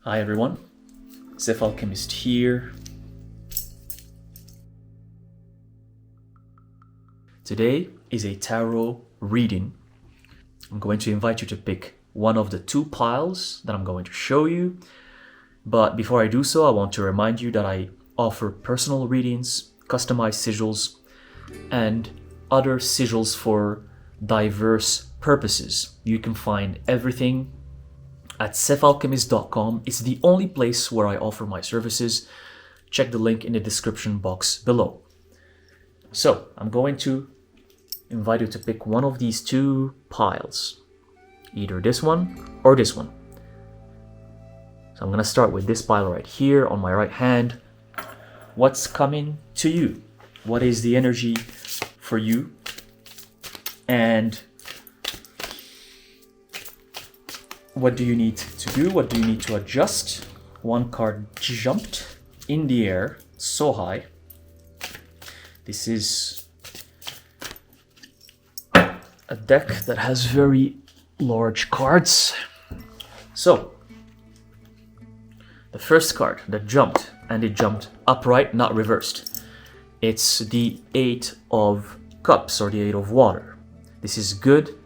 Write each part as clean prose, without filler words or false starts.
Hi everyone, Alchemist here. Today is a tarot reading. I'm going to invite you to pick one of the two piles that I'm going to show you. But before I do so, I want to remind you that I offer personal readings, customized sigils, and other sigils for diverse purposes. You can find everything at thyself.com. It's the only place where I offer my services. Check the link in the description box below. So I'm going to invite you to pick one of these two piles, either this one or this one. So I'm going to start with this pile right here on my right hand. What's coming to you? What is the energy for you? And what do you need to do? What do you need to adjust? One card jumped in the air so high. This is a deck that has very large cards. So, the first card that jumped, and it jumped upright, not reversed. It's the Eight of Cups, or the Eight of Water. This is good.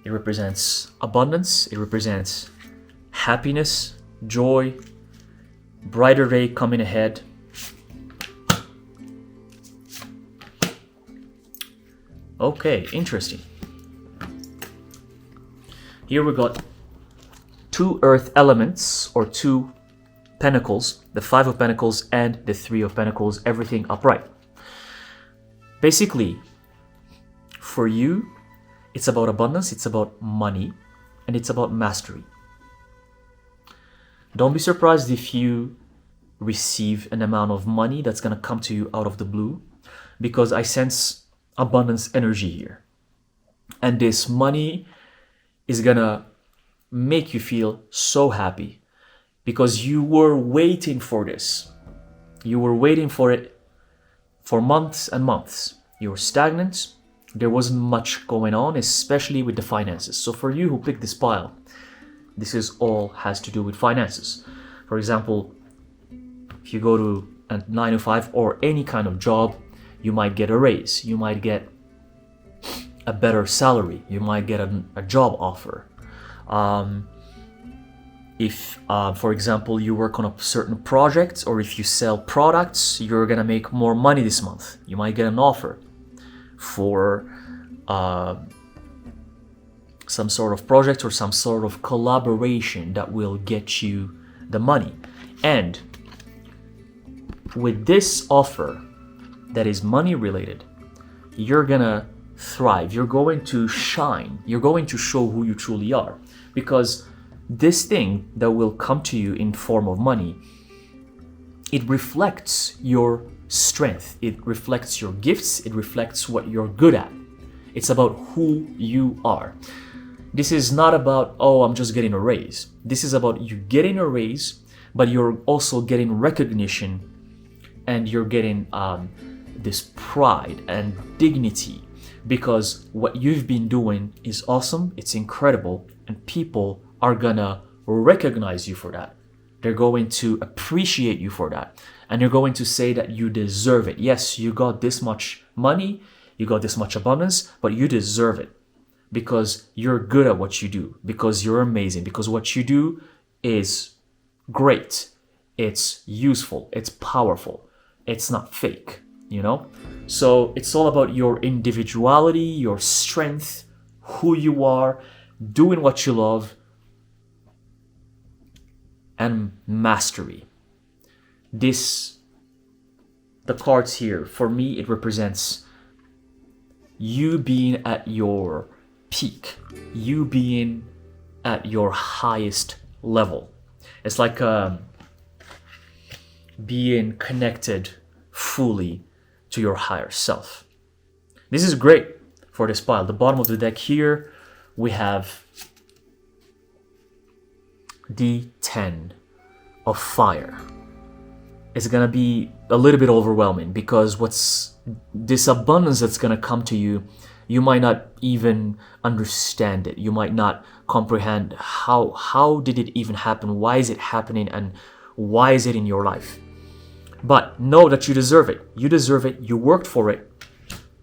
It represents abundance, it represents happiness, joy, brighter day coming ahead. Okay, interesting. Here we got two earth elements, or two pentacles, the Five of Pentacles and the Three of Pentacles, everything upright. Basically, for you, it's about abundance, it's about money, and it's about mastery. Don't be surprised if you receive an amount of money that's going to come to you out of the blue, because I sense abundance energy here. And this money is going to make you feel so happy because you were waiting for this. You were waiting for it for months and months. You were stagnant. There wasn't much going on, especially with the finances. So for you who picked this pile, this is all has to do with finances. For example, if you go to a 9 to 5 or any kind of job, you might get a raise. You might get a better salary. You might get a job offer. If, for example, you work on a certain project, or if you sell products, you're gonna make more money this month. You might get an offer for some sort of project or some sort of collaboration that will get you the money. And with this offer that is money related, you're gonna thrive, you're going to shine, you're going to show who you truly are, because this thing that will come to you in form of money, it reflects your strength, it reflects your gifts, it reflects what you're good at. It's about who you are. This is not about, oh, I'm just getting a raise. This is about you getting a raise, but you're also getting recognition, and you're getting this pride and dignity, because what you've been doing is awesome, it's incredible, and people are gonna recognize you for that. They're going to appreciate you for that. And you're going to say that you deserve it. Yes, you got this much money, you got this much abundance, but you deserve it because you're good at what you do, because you're amazing, because what you do is great. It's useful, it's powerful, it's not fake, you know? So it's all about your individuality, your strength, who you are, doing what you love, and mastery. The cards here, for me, it represents you being at your peak, you being at your highest level. It's like being connected fully to your higher self. This is great for this pile. The bottom of the deck here, we have the 10 of Fire. It's gonna be a little bit overwhelming because what's this abundance that's gonna come to you You might not even understand it. You might not comprehend how did it even happen? Why is it happening? And why is it in your life? But know that you deserve it. You deserve it. You worked for it.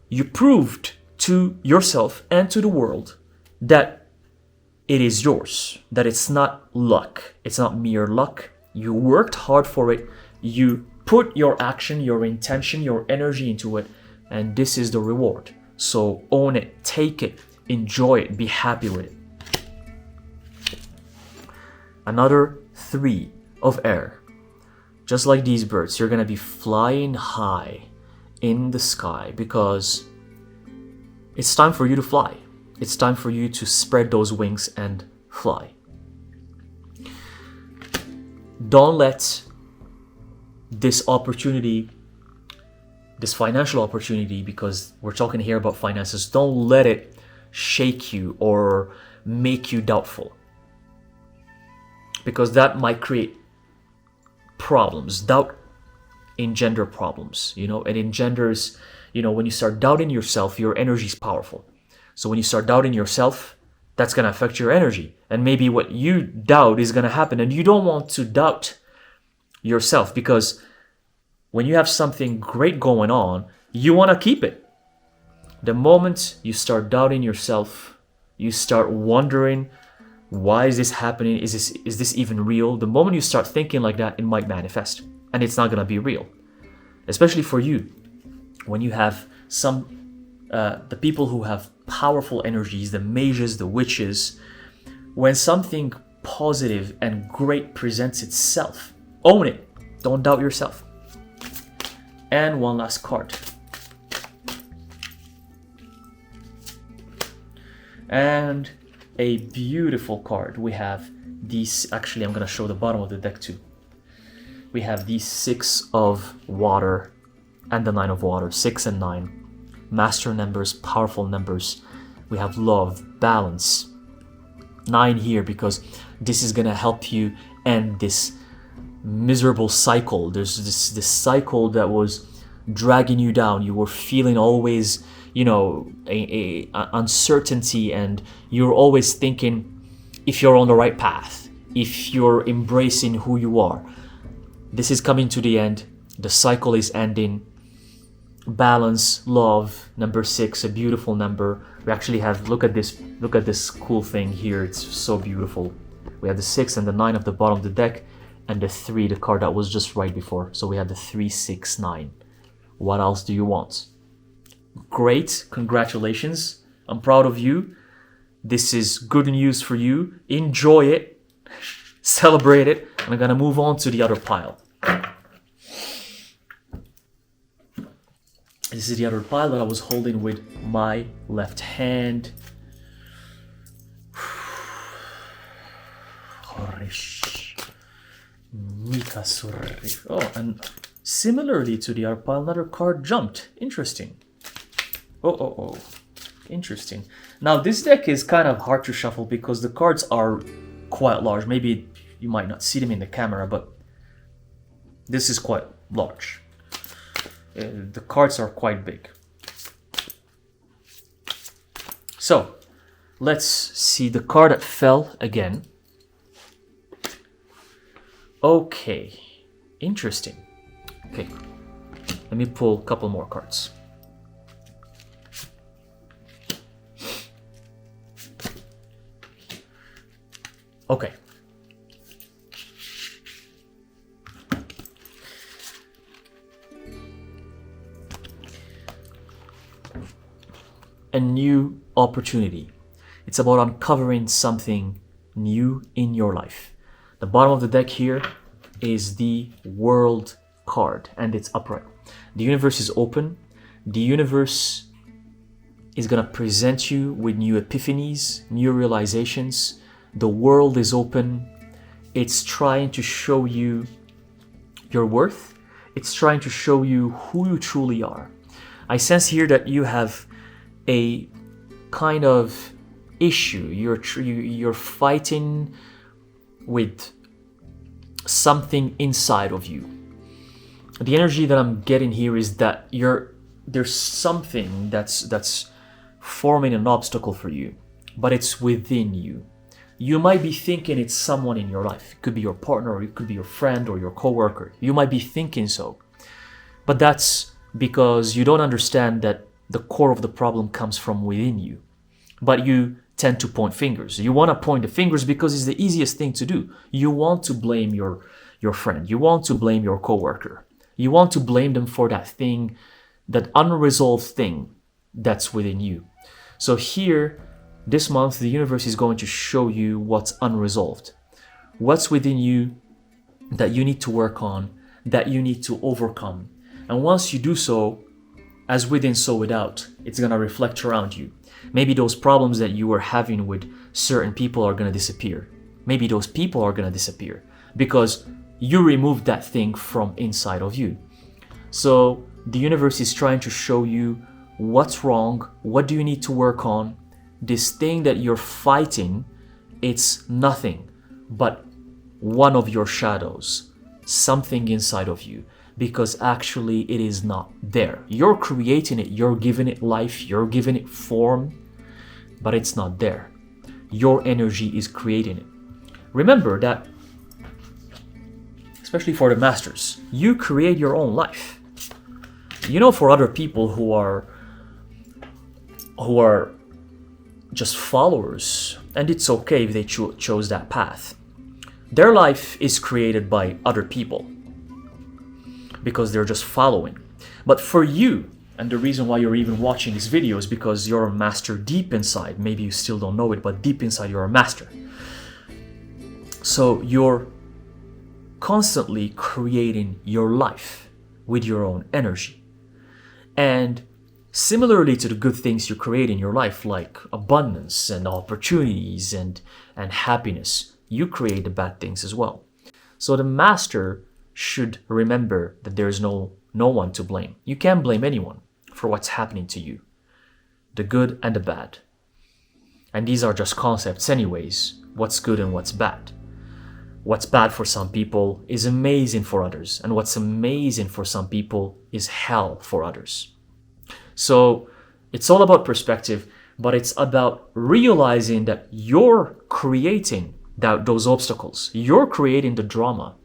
You proved to yourself and to the world that it is yours, that it's not luck. It's not mere luck. You worked hard for it. You put your action, your intention, your energy into it, and this is the reward. So own it, take it, enjoy it, be happy with it. Another 3 of air. Just like these birds, you're gonna be flying high in the sky because it's time for you to fly. It's time for you to spread those wings and fly. Don't let this opportunity, this financial opportunity, because we're talking here about finances, don't let it shake you or make you doubtful. Because that might create problems. Doubt engender problems, it engenders, when you start doubting yourself, your energy is powerful. So when you start doubting yourself, that's going to affect your energy. And maybe what you doubt is going to happen. And you don't want to doubt yourself, because when you have something great going on, you want to keep it. The moment you start doubting yourself, you start wondering, why is this happening? Is this even real? The moment you start thinking like that, it might manifest. And it's not going to be real. Especially for you, when you have the people who have powerful energies, the mages, the witches, when something positive and great presents itself, own it. Don't doubt yourself. And one last card. And a beautiful card. We have these, actually I'm going to show the bottom of the deck too. We have these 6 of water and the 9 of water, 6 and 9. Master numbers, powerful numbers. We have love, balance. 9 here because this is going to help you end this miserable cycle. There's this cycle that was dragging you down. You were feeling always, a uncertainty, and you're always thinking if you're on the right path, if you're embracing who you are. This is coming to the end. The cycle is ending. Balance, love, number 6, a beautiful number. We actually have, look at this cool thing here. It's so beautiful. We have the 6 and the 9 at the bottom of the deck, and the 3, the card that was just right before. So we have the 3, 6, 9. What else do you want? Great, congratulations. I'm proud of you. This is good news for you. Enjoy it. Celebrate it. And I'm gonna move on to the other pile. This is the other pile that I was holding with my left hand. Oh, and similarly to the other pile, another card jumped. Interesting. Oh. Interesting. Now, this deck is kind of hard to shuffle because the cards are quite large. Maybe you might not see them in the camera, but this is quite large. The cards are quite big. So, let's see the card that fell again. Okay, interesting. Okay, let me pull a couple more cards. Okay. A new opportunity. It's about uncovering something new in your life. The bottom of the deck here is the World card, and it's upright. The universe is open. The universe is going to present you with new epiphanies, new realizations. The world is open. It's trying to show you your worth. It's trying to show you who you truly are. I sense here that you have a kind of issue. You're fighting with something inside of you. The energy that I'm getting here is that there's something that's forming an obstacle for you, but it's within you. You might be thinking it's someone in your life. It could be your partner, or it could be your friend or your coworker. You might be thinking so. But that's because you don't understand that the core of the problem comes from within you. But you tend to point fingers. You want to point the fingers because it's the easiest thing to do. You want to blame your friend. You want to blame your coworker. You want to blame them for that thing, that unresolved thing that's within you. So here, this month, the universe is going to show you what's unresolved. What's within you that you need to work on, that you need to overcome. And once you do so, as within, so without, it's going to reflect around you. Maybe those problems that you were having with certain people are going to disappear. Maybe those people are going to disappear because you removed that thing from inside of you. So the universe is trying to show you what's wrong, what do you need to work on. This thing that you're fighting, it's nothing but one of your shadows, something inside of you, because actually it is not there. You're creating it, you're giving it life, you're giving it form, but it's not there. Your energy is creating it. Remember that, especially for the masters, you create your own life. You know, for other people who are just followers, and it's okay if they chose that path, their life is created by other people because they're just following. But for you, and the reason why you're even watching this video is because you're a master deep inside. Maybe you still don't know it, but deep inside you're a master. So you're constantly creating your life with your own energy. And similarly to the good things you create in your life, like abundance and opportunities and happiness, you create the bad things as well. So the master should remember that there is no one to blame. You can't blame anyone for what's happening to you, the good and the bad. And these are just concepts anyways, what's good and what's bad. What's bad for some people is amazing for others, and what's amazing for some people is hell for others. So it's all about perspective, but it's about realizing that you're creating those obstacles. You're creating the drama.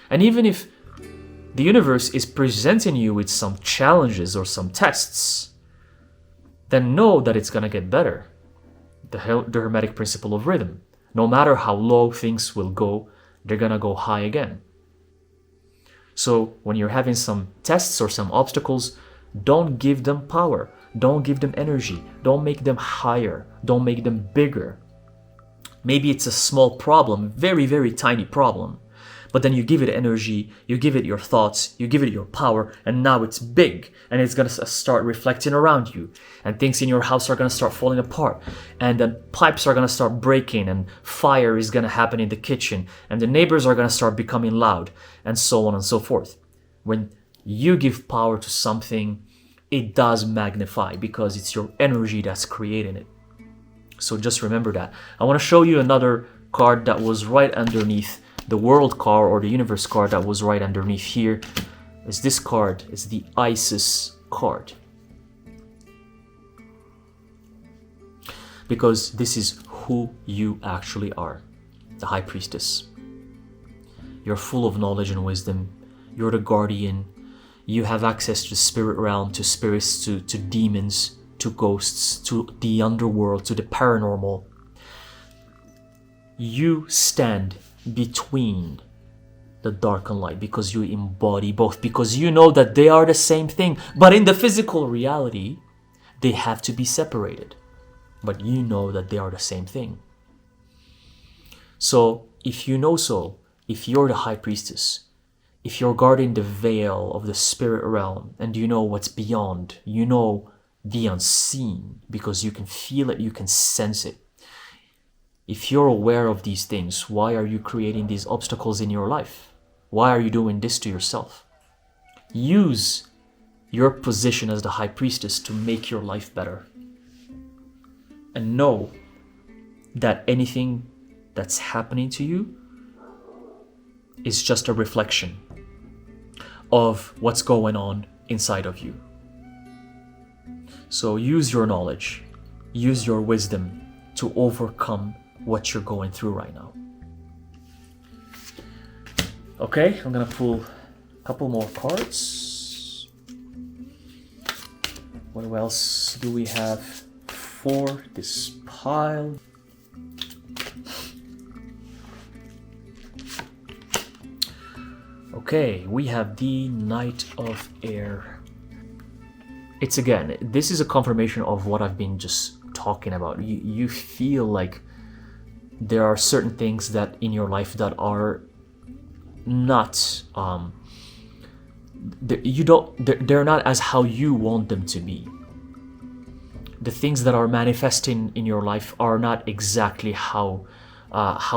And even if the universe is presenting you with some challenges or some tests, then know that it's going to get better. The Hermetic principle of rhythm. No matter how low things will go, they're going to go high again. So when you're having some tests or some obstacles, don't give them power. Don't give them energy. Don't make them higher. Don't make them bigger. Maybe it's a small problem, very, very tiny problem. But then you give it energy, you give it your thoughts, you give it your power, and now it's big, and it's going to start reflecting around you, and things in your house are going to start falling apart, and then pipes are going to start breaking, and fire is going to happen in the kitchen, and the neighbors are going to start becoming loud, and so on and so forth. When you give power to something, it does magnify because it's your energy that's creating it. So just remember that. I want to show you another card that was right underneath the world card, or the universe card that was right underneath here. Is this card. It's the Isis card. Because this is who you actually are. The High Priestess. You're full of knowledge and wisdom. You're the guardian. You have access to the spirit realm, to spirits, to demons, to ghosts, to the underworld, to the paranormal. You stand between the dark and light because you embody both, because you know that they are the same thing, but in the physical reality they have to be separated, but you know that they are the same thing. So if you know so, if you're the High Priestess, if you're guarding the veil of the spirit realm and you know what's beyond, you know the unseen because you can feel it, you can sense it. If you're aware of these things, why are you creating these obstacles in your life? Why are you doing this to yourself? Use your position as the High Priestess to make your life better. And know that anything that's happening to you is just a reflection of what's going on inside of you. So use your knowledge, use your wisdom to overcome what you're going through right now. Okay, I'm gonna pull a couple more cards. What else do we have for this pile? Okay, we have the Knight of Air. It's again, this is a confirmation of what I've been just talking about. You feel like there are certain things that in your life that are not they're not as how you want them to be. The things that are manifesting in your life are not exactly how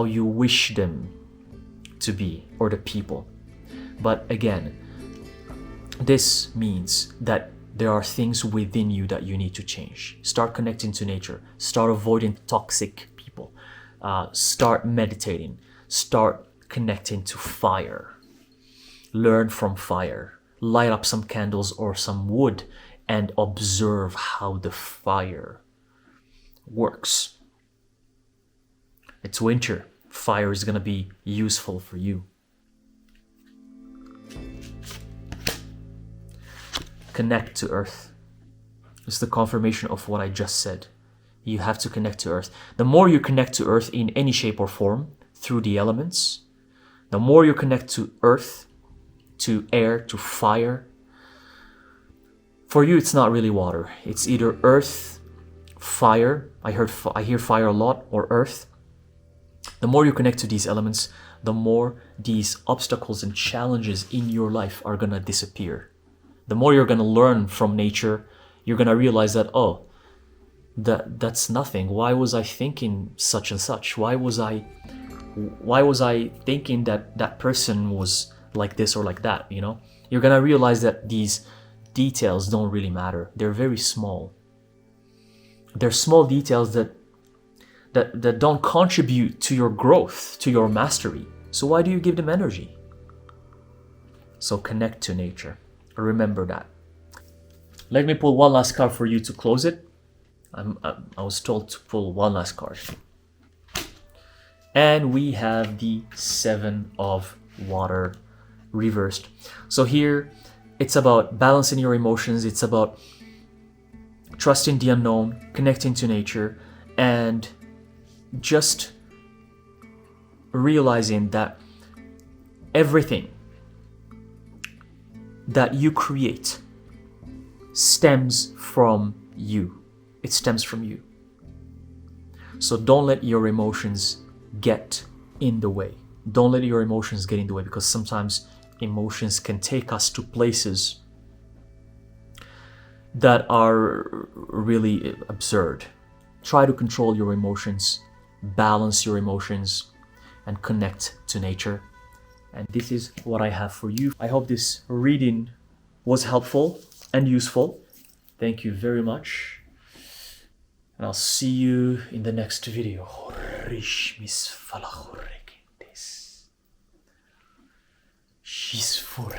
you wish them to be, or the people. But again, this means that there are things within you that you need to change. Start connecting to nature. Start avoiding toxic people. Start meditating. Start connecting to fire. Learn from fire. Light up some candles or some wood and observe how the fire works. It's winter. Fire is going to be useful for you. Connect to earth. It's the confirmation of what I just said. You have to connect to earth. The more you connect to earth in any shape or form through the elements, the more you connect to earth, to air, to fire. For you, it's not really water. It's either earth, fire. I hear fire a lot, or earth. The more you connect to these elements, the more these obstacles and challenges in your life are gonna disappear. The more you're gonna learn from nature, you're gonna realize that, oh, that's nothing. Why was I thinking such and such? Why was I thinking that that person was like this or like that, you know? You're gonna realize that these details don't really matter. They're very small. They're small details that don't contribute to your growth, to your mastery. So why do you give them energy? So connect to nature. Remember that. Let me pull one last card for you to close it. I was told to pull one last card. And we have the Seven of Water reversed. So here, it's about balancing your emotions. It's about trusting the unknown, connecting to nature, and just realizing that everything that you create stems from you. It stems from you. So don't let your emotions get in the way. Don't let your emotions get in the way, because sometimes emotions can take us to places that are really absurd. Try to control your emotions, balance your emotions, and connect to nature. And this is what I have for you. I hope this reading was helpful and useful. Thank you very much. And I'll see you in the next video. She's for